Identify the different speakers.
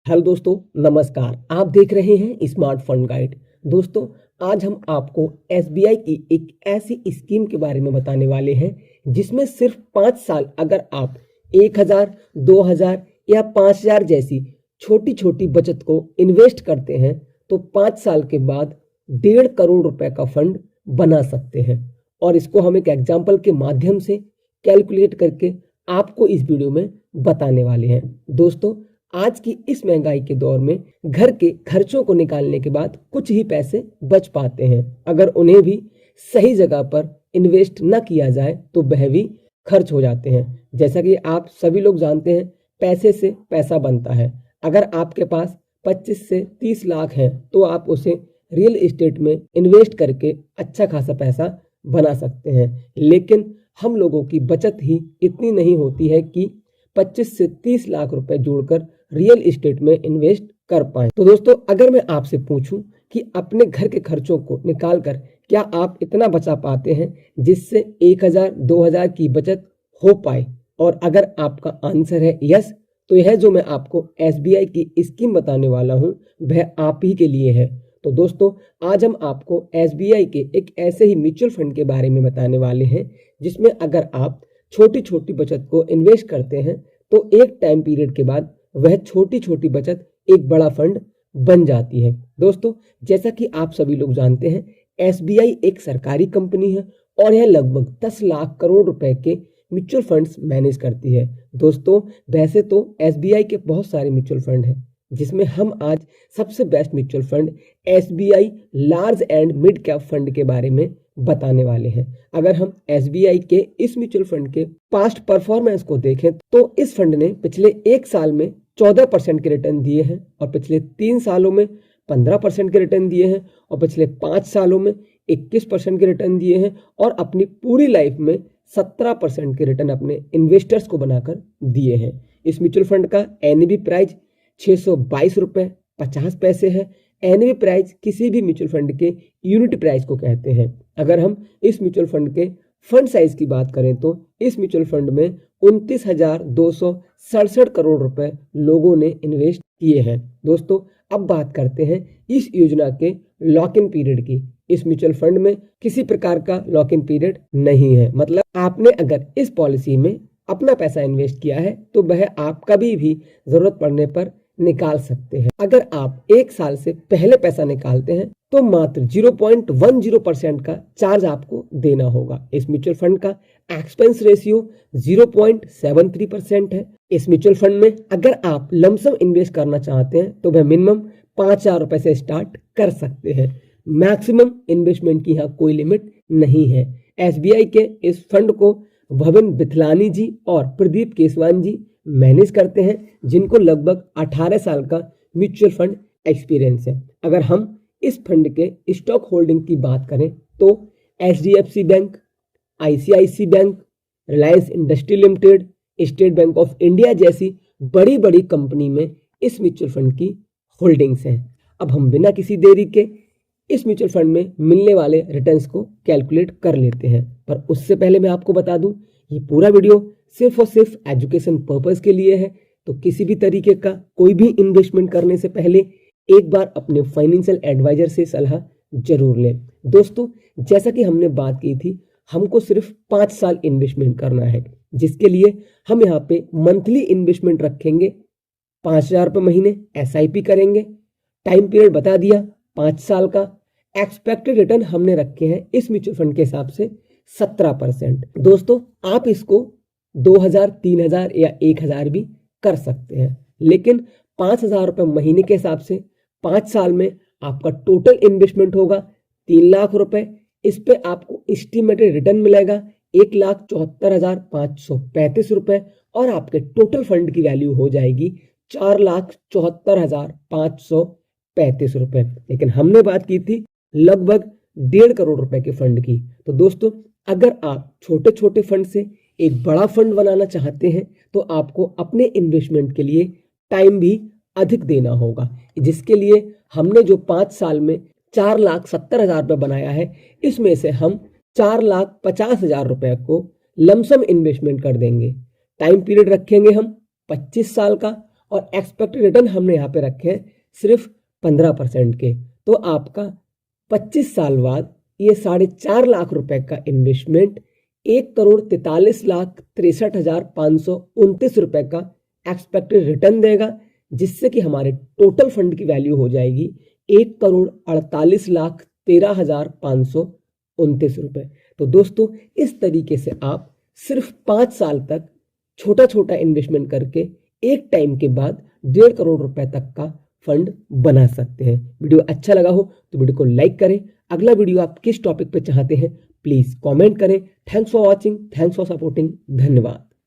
Speaker 1: Hello दोस्तों, नमस्कार। आप देख रहे हैं स्मार्ट फंड गाइड। दोस्तों, आज हम आपको एसबीआई की एक ऐसी स्कीम के बारे में बताने वाले हैं जिसमें सिर्फ 5 साल अगर आप 1000, 2000 या 5000 जैसी छोटी छोटी बचत को इन्वेस्ट करते हैं तो 5 साल के बाद 1.5 करोड़ रुपए का फंड बना सकते हैं। और इसको हम एक एग्जाम्पल के माध्यम से कैलकुलेट करके आपको इस वीडियो में बताने वाले हैं। दोस्तों, आज की इस महंगाई के दौर में घर के खर्चों को निकालने के बाद कुछ ही पैसे बच पाते हैं। अगर उन्हें भी सही जगह पर इन्वेस्ट न किया जाए तो वह भी खर्च हो जाते हैं। जैसा कि आप सभी लोग जानते हैं, पैसे से पैसा बनता है। अगर आपके पास 25 से 30 लाख है तो आप उसे रियल एस्टेट में इन्वेस्ट करके अच्छा खासा पैसा बना सकते हैं। लेकिन हम लोगों की बचत ही इतनी नहीं होती है कि 25 से 30 लाख रुपए जोड़कर रियल एस्टेट में इन्वेस्ट कर पाए। तो दोस्तों, अगर मैं आपसे पूछूं कि अपने घर के खर्चों को निकालकर क्या आप इतना बचा पाते हैं जिससे 1000, 2000 की बचत हो पाए, और अगर आपका आंसर है यस, तो यह जो मैं आपको एसबीआई की स्कीम बताने वाला हूं वह आप ही के लिए है। तो दोस्तों, आज हम आपको एसबीआई के एक ऐसे ही म्यूचुअल फंड के बारे में बताने वाले हैं जिसमें अगर आप छोटी छोटी बचत को इन्वेस्ट करते हैं तो एक टाइम पीरियड के बाद वह छोटी छोटी बचत एक बड़ा फंड बन जाती है। दोस्तों, जैसा कि आप सभी लोग जानते हैं, एसबीआई एक सरकारी कंपनी है और यह लगभग 10 लाख करोड़ रुपए के म्यूचुअल फंड्स मैनेज करती है। दोस्तों, वैसे तो एसबीआई के बहुत सारे म्यूचुअल फंड हैं जिसमें हम आज सबसे best mutual fund SBI large and mid cap fund के बारे में बताने वाले हैं। अगर हम एसबीआई के इस म्यूचुअल फंड के पास्ट परफॉर्मेंस को देखें तो इस फंड ने पिछले 1 साल में 14% के रिटर्न दिए हैं और पिछले 3 सालों में 15% के रिटर्न दिए हैं और पिछले 5 सालों में 21% के रिटर्न दिए हैं और अपनी पूरी लाइफ में 17% के रिटर्न अपने इन्वेस्टर्स को बनाकर दिए हैं। इस म्यूचुअल फंड का एनएवी प्राइस 622 रुपए 50 पैसे है। एनएवी प्राइस किसी भी म्यूचुअल फंड के यूनिट प्राइस को कहते हैं। अगर हम इस म्यूचुअल फंड के फंड साइज की बात करें तो इस म्यूचुअल फंड में 29,267 करोड़ रुपए लोगों ने इन्वेस्ट किए हैं। दोस्तों, अब बात करते हैं इस योजना के लॉक इन पीरियड की। इस म्यूचुअल फंड में किसी प्रकार का लॉक इन पीरियड नहीं है। मतलब आपने अगर इस पॉलिसी में अपना पैसा इन्वेस्ट किया है तो वह आप कभी भी जरूरत पड़ने पर निकाल सकते हैं। अगर आप 1 साल से पहले पैसा निकालते हैं तो मात्र 0.10% का चार्ज आपको देना होगा। इस म्यूचुअल फंड का एक्सपेंस रेशियो 0.73% है। इस म्यूचुअल फंड में अगर आप लमसम इन्वेस्ट करना चाहते हैं तो वह मिनिमम 5,000 रुपए से स्टार्ट कर सकते हैं। मैक्सिमम इन्वेस्टमेंट की यहाँ कोई लिमिट नहीं है। एसबीआई के इस फंड को भवन बिथलानी जी और प्रदीप केसवान जी मैनेज करते हैं, जिनको लगभग 18 साल का म्यूचुअल फंड एक्सपीरियंस है। अगर हम इस फंड के स्टॉक होल्डिंग की बात करें तो HDFC bank, ICIC bank, Reliance industry limited, State Bank of India जैसी बड़ी बड़ी कंपनी में इस म्यूचुअल फंड की होल्डिंग्स हैं। अब हम बिना किसी देरी के इस म्यूचुअल फंड में मिलने वाले रिटर्न्स को कैलकुलेट कर लेते हैं। पर उससे पहले मैं आपको बता दूं, ये पूरा वीडियो सिर्फ और सिर्फ एजुकेशन पर्पस के लिए है। तो किसी भी तरीके का कोई भी इन्वेस्टमेंट करने से पहले एक बार अपने फाइनेंशियल एडवाइजर से सलाह जरूर लें। दोस्तों, जैसा कि हमने बात की थी, हमको सिर्फ 5 साल इन्वेस्टमेंट करना है, जिसके लिए हम यहाँ पे मंथली इन्वेस्टमेंट रखेंगे 5,000 रुपये महीने, एसआईपी करेंगे। टाइम पीरियड बता दिया 5 साल का। एक्सपेक्टेड रिटर्न हमने रखे हैं इस म्यूचुअल फंड के हिसाब से 17%। दोस्तों, आप इसको 2000, 3000 या 1000 भी कर सकते हैं, लेकिन 5,000 रुपये महीने के हिसाब से 5 साल में आपका टोटल इन्वेस्टमेंट होगा 3 लाख रुपए। इस पे आपको एस्टिमेटेड रिटर्न मिलेगा 1,74,535 रुपए और आपके टोटल फंड की वैल्यू हो जाएगी 4,74,535 रुपए। लेकिन हमने बात की थी लगभग 1.5 करोड़ रुपए के फंड की। तो दोस्तों, अगर आप छोटे छोटे फंड से एक बड़ा फंड बनाना चाहते हैं तो आपको अपने इन्वेस्टमेंट के लिए टाइम भी अधिक देना होगा, जिसके लिए हमने जो 5 साल में 4,70,000 रुपये बनाया है, इसमें से हम 4,50,000 रुपये को लमसम इन्वेस्टमेंट कर देंगे। टाइम पीरियड रखेंगे हम 25 साल का और एक्सपेक्टेड रिटर्न हमने यहाँ पे रखे हैं सिर्फ 15% के। तो आपका 25 साल बाद ये 4.5 लाख रुपए का इन्वेस्टमेंट 1,43,63,529 रुपए का एक्सपेक्टेड रिटर्न देगा, जिससे कि हमारे टोटल फंड की वैल्यू हो जाएगी 1,48,13,529 रुपए। तो दोस्तों इस तरीके से आप सिर्फ 5 साल तक छोटा छोटा इन्वेस्टमेंट करके एक टाइम के बाद 1.5 करोड़ रुपए तक का फंड बना सकते हैं। वीडियो अच्छा लगा हो तो वीडियो को लाइक करें। अगला वीडियो आप किस टॉपिक पे चाहते हैं प्लीज कमेंट करें। Thanks for watching, thanks for supporting, धन्यवाद।